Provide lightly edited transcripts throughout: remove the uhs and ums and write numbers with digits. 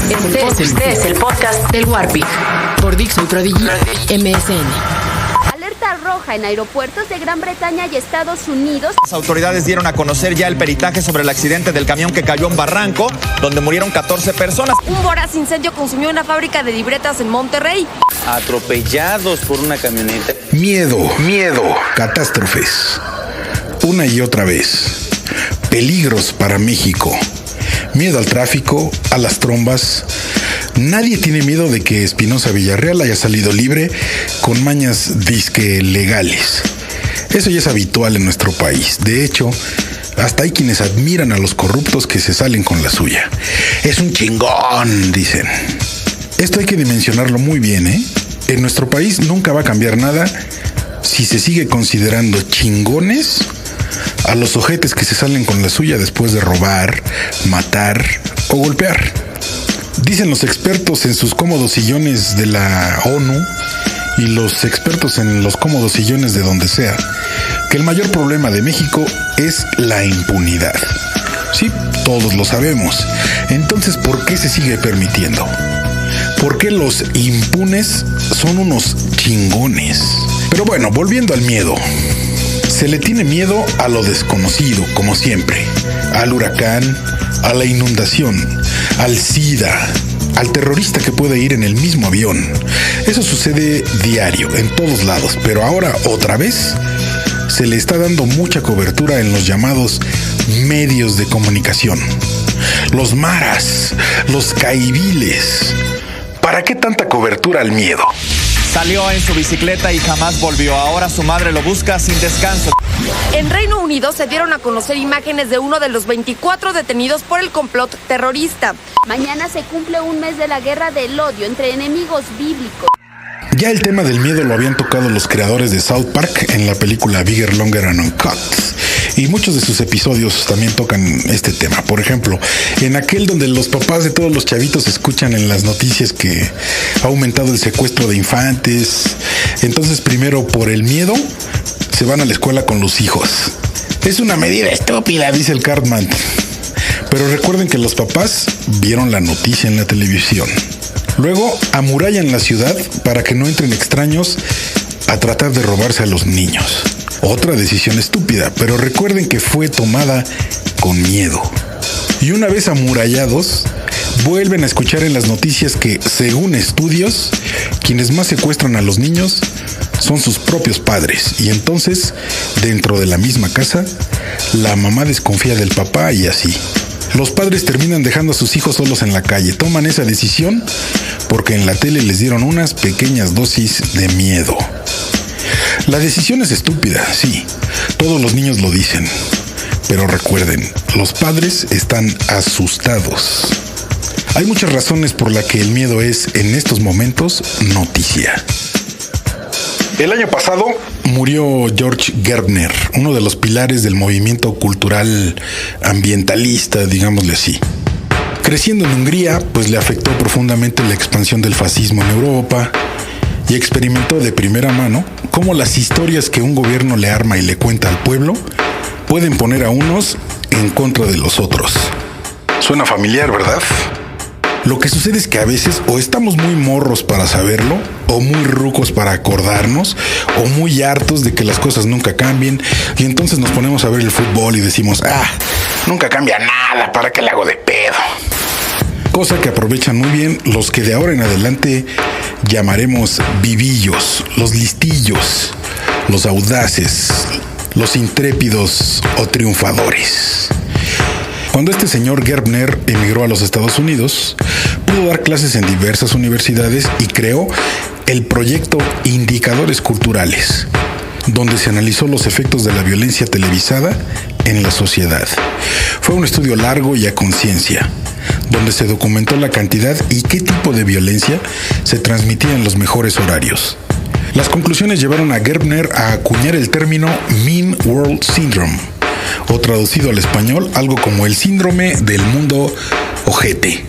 Este es el podcast del Warpig por Dixo y Prodigy MSN. Alerta roja en aeropuertos de Gran Bretaña y Estados Unidos. Las autoridades dieron a conocer ya el peritaje sobre el accidente del camión que cayó en Barranco, donde murieron 14 personas. Un voraz incendio consumió una fábrica de libretas en Monterrey. Atropellados por una camioneta. Miedo, catástrofes. Una y otra vez. Peligros para México. Miedo al tráfico, a las trombas. Nadie tiene miedo de que Espinosa Villarreal haya salido libre con mañas disque legales. Eso ya es habitual en nuestro país. De hecho, hasta hay quienes admiran a los corruptos que se salen con la suya. Es un chingón, dicen. Esto hay que dimensionarlo muy bien, ¿eh? En nuestro país nunca va a cambiar nada si se sigue considerando chingones a los ojetes que se salen con la suya después de robar, matar o golpear. Dicen los expertos en sus cómodos sillones de la ONU y los expertos en los cómodos sillones de donde sea, que el mayor problema de México es la impunidad. Sí, todos lo sabemos. Entonces, ¿por qué se sigue permitiendo? ¿Por qué los impunes son unos chingones? Pero bueno, volviendo al miedo. Se le tiene miedo a lo desconocido, como siempre. Al huracán, a la inundación, al SIDA, al terrorista que puede ir en el mismo avión. Eso sucede diario, en todos lados, pero ahora otra vez se le está dando mucha cobertura en los llamados medios de comunicación. Los maras, los caiviles. ¿Para qué tanta cobertura al miedo? Salió en su bicicleta y jamás volvió. Ahora su madre lo busca sin descanso. En Reino Unido se dieron a conocer imágenes de uno de los 24 detenidos por el complot terrorista. Mañana se cumple un mes de la guerra del odio entre enemigos bíblicos. Ya el tema del miedo lo habían tocado los creadores de South Park en la película Bigger, Longer and Uncut. Y muchos de sus episodios también tocan este tema. Por ejemplo, en aquel donde los papás de todos los chavitos escuchan en las noticias que ha aumentado el secuestro de infantes. Entonces, primero, por el miedo, se van a la escuela con los hijos. Es una medida estúpida, dice el Cartman. Pero recuerden que los papás vieron la noticia en la televisión. Luego, amurallan la ciudad para que no entren extraños a tratar de robarse a los niños. Otra decisión estúpida, pero recuerden que fue tomada con miedo. Y una vez amurallados, vuelven a escuchar en las noticias que, según estudios, quienes más secuestran a los niños son sus propios padres. Y entonces, dentro de la misma casa, la mamá desconfía del papá y así. Los padres terminan dejando a sus hijos solos en la calle. Toman esa decisión porque en la tele les dieron unas pequeñas dosis de miedo. La decisión es estúpida, sí. Todos los niños lo dicen. Pero recuerden, los padres están asustados. Hay muchas razones por las que el miedo es, en estos momentos, noticia. El año pasado murió George Gerbner, uno de los pilares del movimiento cultural ambientalista, digámosle así. Creciendo en Hungría, pues le afectó profundamente la expansión del fascismo en Europa y experimentó de primera mano cómo las historias que un gobierno le arma y le cuenta al pueblo pueden poner a unos en contra de los otros. Suena familiar, ¿verdad? Lo que sucede es que a veces o estamos muy morros para saberlo, o muy rucos para acordarnos, o muy hartos de que las cosas nunca cambien, y entonces nos ponemos a ver el fútbol y decimos, nunca cambia nada, ¿para qué le hago de pedo? Cosa que aprovechan muy bien los que de ahora en adelante llamaremos vivillos, los listillos, los audaces, los intrépidos o triunfadores. Cuando este señor Gerbner emigró a los Estados Unidos, pudo dar clases en diversas universidades y creó el proyecto Indicadores Culturales, donde se analizó los efectos de la violencia televisada en la sociedad. Fue un estudio largo y a conciencia, donde se documentó la cantidad y qué tipo de violencia se transmitía en los mejores horarios. Las conclusiones llevaron a Gerbner a acuñar el término Mean World Syndrome, o traducido al español, algo como el síndrome del mundo ojete.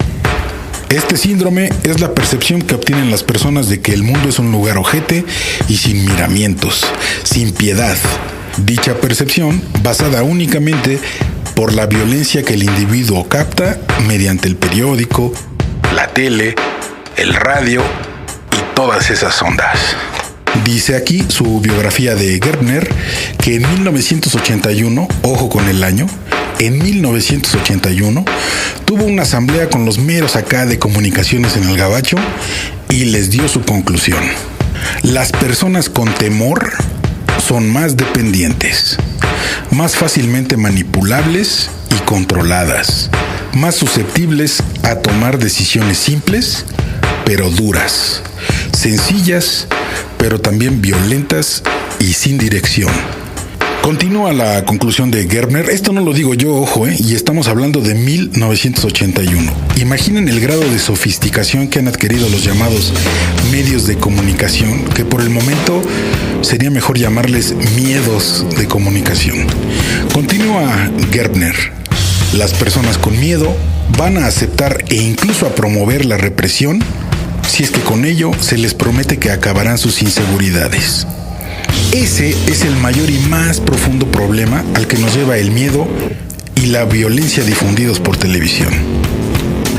Este síndrome es la percepción que obtienen las personas de que el mundo es un lugar ojete y sin miramientos, sin piedad. Dicha percepción, basada únicamente por la violencia que el individuo capta mediante el periódico, la tele, el radio y todas esas ondas. Dice aquí su biografía de Gerbner que en 1981, ojo con el año, en 1981 tuvo una asamblea con los meros acá de comunicaciones en el Gabacho y les dio su conclusión. Las personas con temor son más dependientes, más fácilmente manipulables y controladas, más susceptibles a tomar decisiones simples pero duras, sencillas pero también violentas y sin dirección. Continúa la conclusión de Gerbner. Esto no lo digo yo, ojo, y estamos hablando de 1981. Imaginen el grado de sofisticación que han adquirido los llamados medios de comunicación, que por el momento sería mejor llamarles miedos de comunicación. Continúa Gerbner. Las personas con miedo van a aceptar e incluso a promover la represión si es que con ello se les promete que acabarán sus inseguridades. Ese es el mayor y más profundo problema al que nos lleva el miedo y la violencia difundidos por televisión.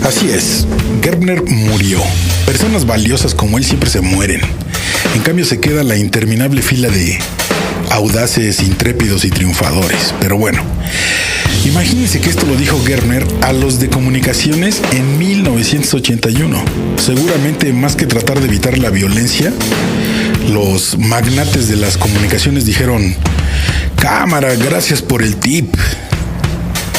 Así es, Gerbner murió. Personas valiosas como él siempre se mueren. En cambio se queda la interminable fila de audaces, intrépidos y triunfadores. Pero bueno, imagínense que esto lo dijo Gerbner a los de comunicaciones en 1981. Seguramente más que tratar de evitar la violencia, los magnates de las comunicaciones dijeron: cámara, gracias por el tip.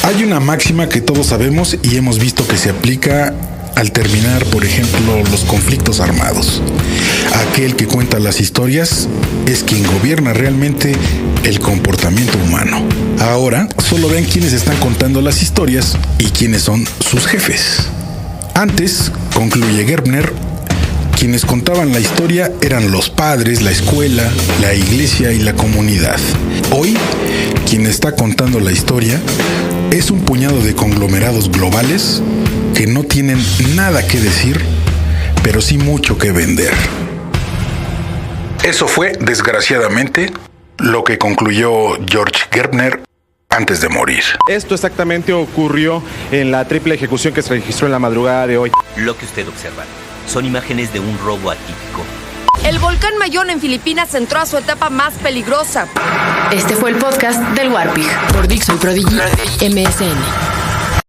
Hay una máxima que todos sabemos y hemos visto que se aplica al terminar, por ejemplo, los conflictos armados. Aquel que cuenta las historias es quien gobierna realmente el comportamiento humano. Ahora, solo vean quiénes están contando las historias y quiénes son sus jefes. Antes, concluye Gerbner, quienes contaban la historia eran los padres, la escuela, la iglesia y la comunidad. Hoy, quien está contando la historia es un puñado de conglomerados globales que no tienen nada que decir, pero sí mucho que vender. Eso fue, desgraciadamente, lo que concluyó George Gerbner antes de morir. Esto exactamente ocurrió en la triple ejecución que se registró en la madrugada de hoy. Lo que usted observa son imágenes de un robo atípico. El volcán Mayón en Filipinas entró a su etapa más peligrosa. Este fue el podcast del Warpig por Dixo y Prodigy MSN.